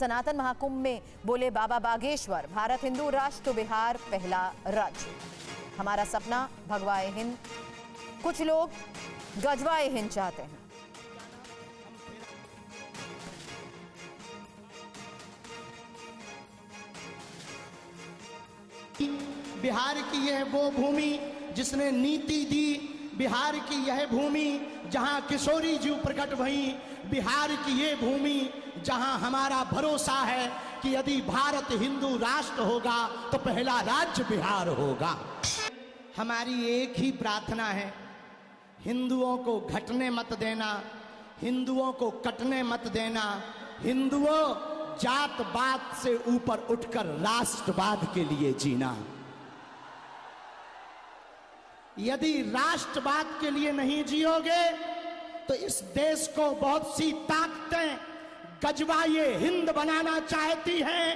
सनातन महाकुंभ में बोले बाबा बागेश्वर, भारत हिंदू राष्ट्र तो बिहार पहला राज्य। हमारा सपना भगवाए हिंद, कुछ लोग गजवाए हिंद चाहते हैं। बिहार की यह वो भूमि जिसने नीति दी, बिहार की यह भूमि जहां किशोरी जी प्रकट भई, बिहार की ये भूमि जहां हमारा भरोसा है कि यदि भारत हिंदू राष्ट्र होगा तो पहला राज्य बिहार होगा। हमारी एक ही प्रार्थना है, हिंदुओं को घटने मत देना, हिंदुओं को कटने मत देना। हिंदुओं, जात पात से ऊपर उठकर राष्ट्रवाद के लिए जीना। यदि राष्ट्रवाद के लिए नहीं जियोगे तो इस देश को बहुत सी ताकतें गजवाए हिंद बनाना चाहती हैं,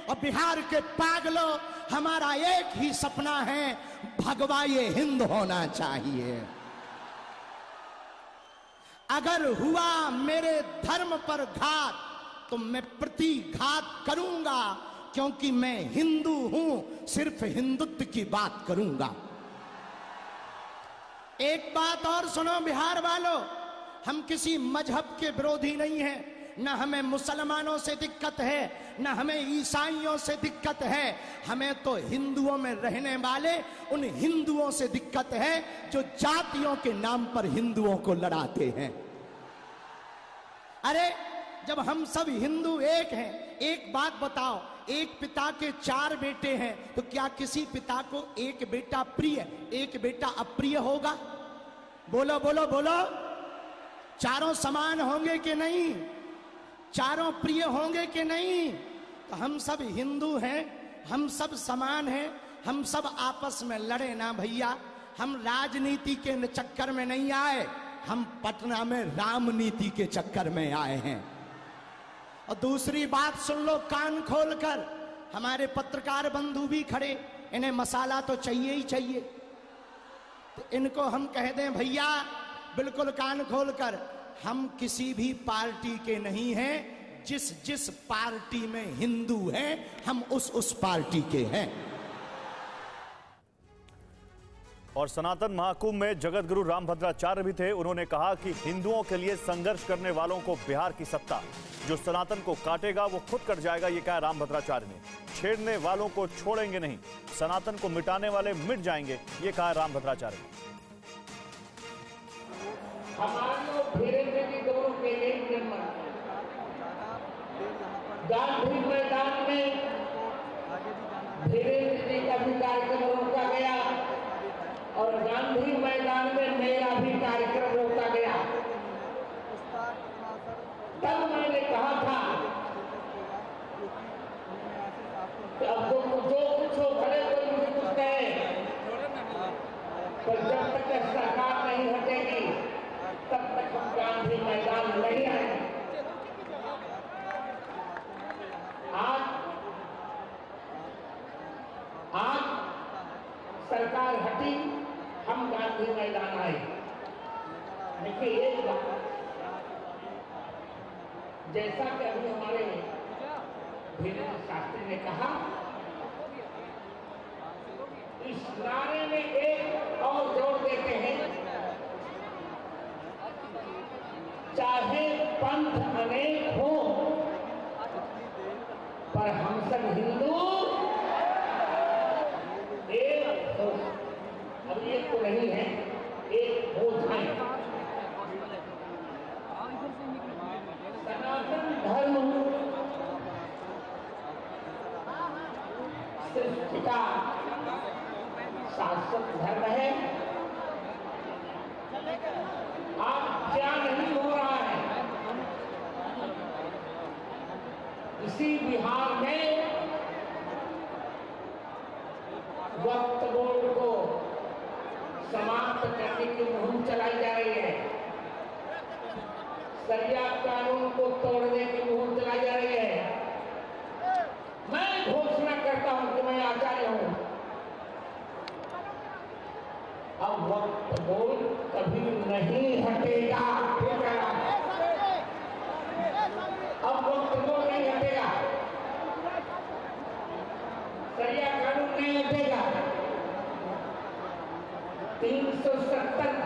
और बिहार के पागलों, हमारा एक ही सपना है, भगवाए हिंद होना चाहिए। अगर हुआ मेरे धर्म पर घात तो मैं प्रतिघात करूंगा, क्योंकि मैं हिंदू हूं, सिर्फ हिंदुत्व की बात करूंगा। एक बात और सुनो बिहार वालों, हम किसी मजहब के विरोधी नहीं हैं, न हमें मुसलमानों से दिक्कत है, न हमें ईसाइयों से दिक्कत है। हमें तो हिंदुओं में रहने वाले उन हिंदुओं से दिक्कत है जो जातियों के नाम पर हिंदुओं को लड़ाते हैं। अरे जब हम सब हिंदू एक हैं, एक बात बताओ, एक पिता के 4 बेटे हैं तो क्या किसी पिता को एक बेटा प्रिय, एक बेटा अप्रिय होगा? बोलो बोलो बोलो। चारों समान होंगे कि नहीं? चारों प्रिय होंगे कि नहीं? तो हम सब हिंदू हैं, हम सब समान हैं, हम सब आपस में लड़े ना भैया। हम राजनीति के चक्कर में नहीं आए, हम पटना में रामनीति के चक्कर में आए हैं। और दूसरी बात सुन लो कान खोलकर, हमारे पत्रकार बंधु भी खड़े, इन्हें मसाला तो चाहिए ही चाहिए। तो इनको हम कह दें भैया बिल्कुल कान खोलकर, हम किसी भी पार्टी के नहीं हैं, जिस जिस पार्टी में हिंदू हैं हम उस पार्टी के हैं। और सनातन महाकुंभ में जगत गुरु रामभद्राचार्य भी थे। उन्होंने कहा कि हिंदुओं के लिए संघर्ष करने वालों को बिहार की सत्ता, जो सनातन को काटेगा वो खुद कट जाएगा, ये कहा रामभद्राचार्य ने। छेड़ने वालों को छोड़ेंगे नहीं, सनातन को मिटाने वाले मिट जाएंगे, ये कहा रामभद्राचार्य ने। गांधी मैदान में धीरेन्द्र जी का भी कार्यक्रम रोका गया और गांधी मैदान में मेरा भी कार्यक्रम रोका गया। तब मैंने कहा था कि अब जो कुछ हो भले कोई मुझे कुछ कहे, पर जब तक सरकार नहीं हटेगी तब तक हम गांधी मैदान नहीं आएंगे। आज सरकार हटी, हम गांधी मैदान आए। देखिए एक बात, जैसा कि अभी हमारे धीरेन्द्र शास्त्री ने कहा, इस नारे में एक और जोड़ देते हैं, चाहे पंथ अनेक हो पर हम सब हिंदू एक हो। अब एक तो नहीं है, एक हो जाए। सनातन धर्म सृष्टि का शाश्वत धर्म है। आप क्या नहीं हो रहा है, इसी बिहार में वक्फ बोर्ड को समाप्त करने की मुहिम चलाई जा रही है, शरिया कानून को तोड़ने की मुहिम चलाई जा रही है। मैं घोषणा करता हूं कि मैं आचार्य हूं, अब वक्फ बोर्ड कभी नहीं हटेगा। अब वक्फ बोर्ड नहीं हटेगा। सरिया कानून नहीं हटेगा। 370